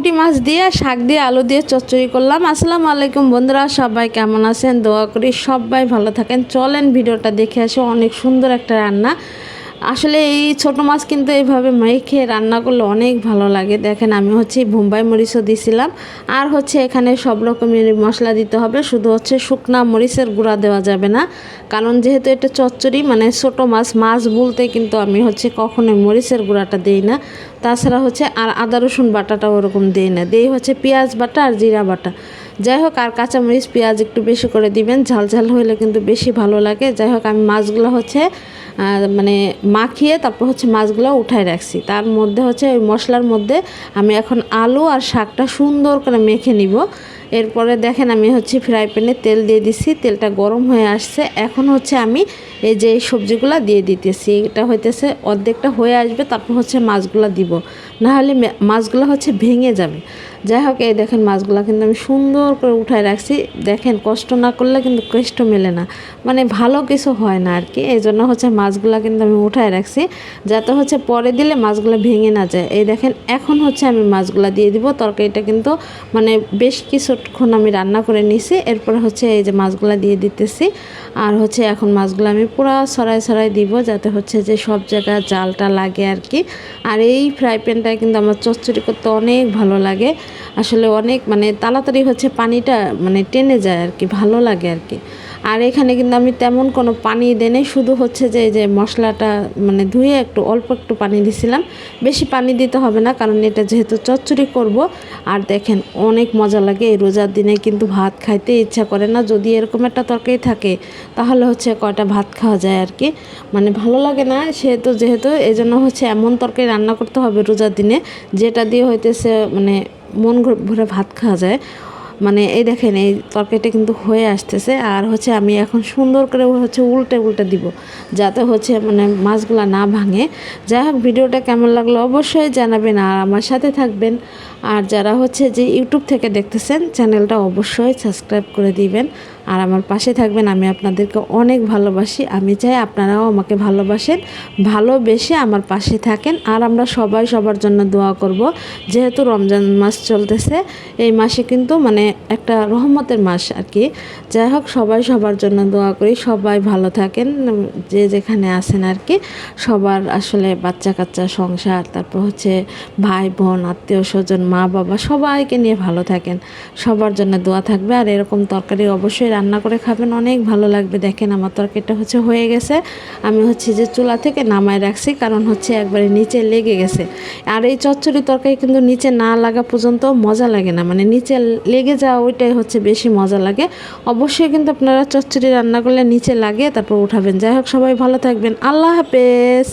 পুঁটি মাছ দিয়ে শাক দিয়ে আলু দিয়ে চচ্চড়ি করলাম। আসসালামু আলাইকুম বন্ধুরা, সবাই কেমন আছেন? দোয়া করি সবাই ভালো থাকেন। চলেন ভিডিওটা দেখে আসি। অনেক সুন্দর একটা রান্না। আসলে এই ছোট মাছ কিন্তু এইভাবে মেখে রান্না করলে অনেক ভালো লাগে। দেখেন আমি বোম্বাই মরিচও দিছিলাম, আর এখানে সব রকমের মশলা দিতে হবে। শুধু শুকনা মরিচের গুঁড়া দেওয়া যাবে না, কারণ যেহেতু এটা চচ্চড়ি মানে ছোট মাছ বলতে কিন্তু আমি কখনোই মরিচের গুঁড়াটা দিই না। তাছাড়া আর আদা রসুন বাটাটাও ওরকম দিই না, দিই পেঁয়াজ বাটা আর জিরা বাটা। যাই হোক, আর কাঁচামরিচ পেঁয়াজ একটু বেশি করে দিবেন, ঝাল ঝাল হলে কিন্তু বেশি ভালো লাগে। যাই হোক, আমি মাছগুলো মানে মাখিয়ে তারপর মাছগুলো উঠায় রাখছি। তার মধ্যে ওই মশলার মধ্যে আমি এখন আলু আর শাকটা সুন্দর করে মেখে নিব। এরপরে দেখেন আমি ফ্রাই প্যানে তেল দিয়ে দিছি, তেলটা গরম হয়ে আসছে। এখন আমি এই যে সবজিগুলো দিয়ে দিতেছি। এটা হইতেছে অর্ধেকটা হয়ে আসবে, তারপর মাছগুলো দিব, নাহলে মাছগুলো ভেঙে যাবে। যাই হোক, এই দেখেন মাছগুলো কিন্তু আমি সুন্দর করে উঠায় রাখছি। দেখেন কষ্ট না করলে কিন্তু কষ্ট মেলে না, মানে ভালো কিছু হয় না আর কি। এই জন্য মাছগুলো কিন্তু আমি উঠায় রাখছি, যাতে পরে দিলে মাছগুলো ভেঙে না যায়। এই দেখেন এখন আমি মাছগুলো দিয়ে দিব। তরকারিটা কিন্তু মানে বেশ কিছুক্ষণ আমি রান্না করে নিছি। এরপরে এই যে মাছগুলো দিয়ে দিতেছি, আর এখন মাছগুলো আমি পুরো ছড়াই দিব, যাতে যে সব জায়গায় জালটা লাগে আর কি। আর এই ফ্রাই প্যানটায় কিন্তু আমার চচ্চড়ি করতে অনেক ভালো লাগে। আসলে অনেক মানে তাড়াতাড়ি পানিটা মানে টেনে যায় আর কি, ভালো লাগে আর কি। আর এখানে কিন্তু আমি তেমন কোনো পানি দেই, শুধু যে এই যে মশলাটা মানে ধুয়ে অল্প একটু পানি দিছিলাম। বেশি পানি দিতে হবে না, কারণ এটা যেহেতু চচ্চড়ি করব। আর দেখেন অনেক মজা লাগে। এই রোজার দিনে কিন্তু ভাত খাইতে ইচ্ছা করে না, যদি এরকম একটা তরকারি থাকে তাহলে কয়টা ভাত খাওয়া যায় আর কি, মানে ভালো লাগে না। যেহেতু এই জন্য এমন তরকারি রান্না করতে হবে রোজার দিনে, যেটা দিয়ে মানে মন ভরে ভাত খাওয়া যায়। মানে এই দেখেন এই তরকারিটা কিন্তু হয়ে আসতেছে। আর আমি এখন সুন্দর করে উল্টে দিব, যাতে মানে মাছগুলা না ভাঙে। যাই হোক, ভিডিওটা কেমন লাগলো অবশ্যই জানাবেন, আর আমার সাথে থাকবেন। আর যারা যে ইউটিউব থেকে দেখতেছেন, চ্যানেলটা অবশ্যই সাবস্ক্রাইব করে দিবেন, আর আমার পাশে থাকবেন। আমি আপনাদেরকে অনেক ভালোবাসি, আমি চাই আপনারাও আমাকে ভালোবাসেন, ভালোবেসে আমার পাশে থাকেন। আর আমরা সবাই সবার জন্য দোয়া করব। যেহেতু রমজান মাস চলতেছে, এই মাসে কিন্তু মানে একটা রহমতের মাস আর কি। যাই হোক, সবাই সবার জন্য দোয়া করি, সবাই ভালো থাকেন, যে যেখানে আছেন আর কি। সবার আসলে বাচ্চা কাচ্চা, সংসার, তারপর ভাই বোন, আত্মীয় স্বজন, মা বাবা সবাইকে নিয়ে ভালো থাকেন। সবার জন্য দোয়া থাকবে। আর এরকম তরকারি অবশ্যই রান্না করে খাবেন, অনেক ভালো লাগবে। দেখেন আমার তরকারিটা হয়ে গেছে। আমি যে চুলা থেকে নামায় রাখছি, কারণ একবারে নিচে লেগে গেছে। আর এই চচ্চড়ি তরকারি কিন্তু নিচে না লাগা পর্যন্ত মজা লাগে না, মানে নিচে লেগে যাওয়া ওইটাই বেশি মজা লাগে। অবশ্যই কিন্তু আপনারা চচ্চড়ি রান্না করলে নিচে লাগে তারপর উঠাবেন। যাই হোক, সবাই ভালো থাকবেন। আল্লাহ হাফেজ।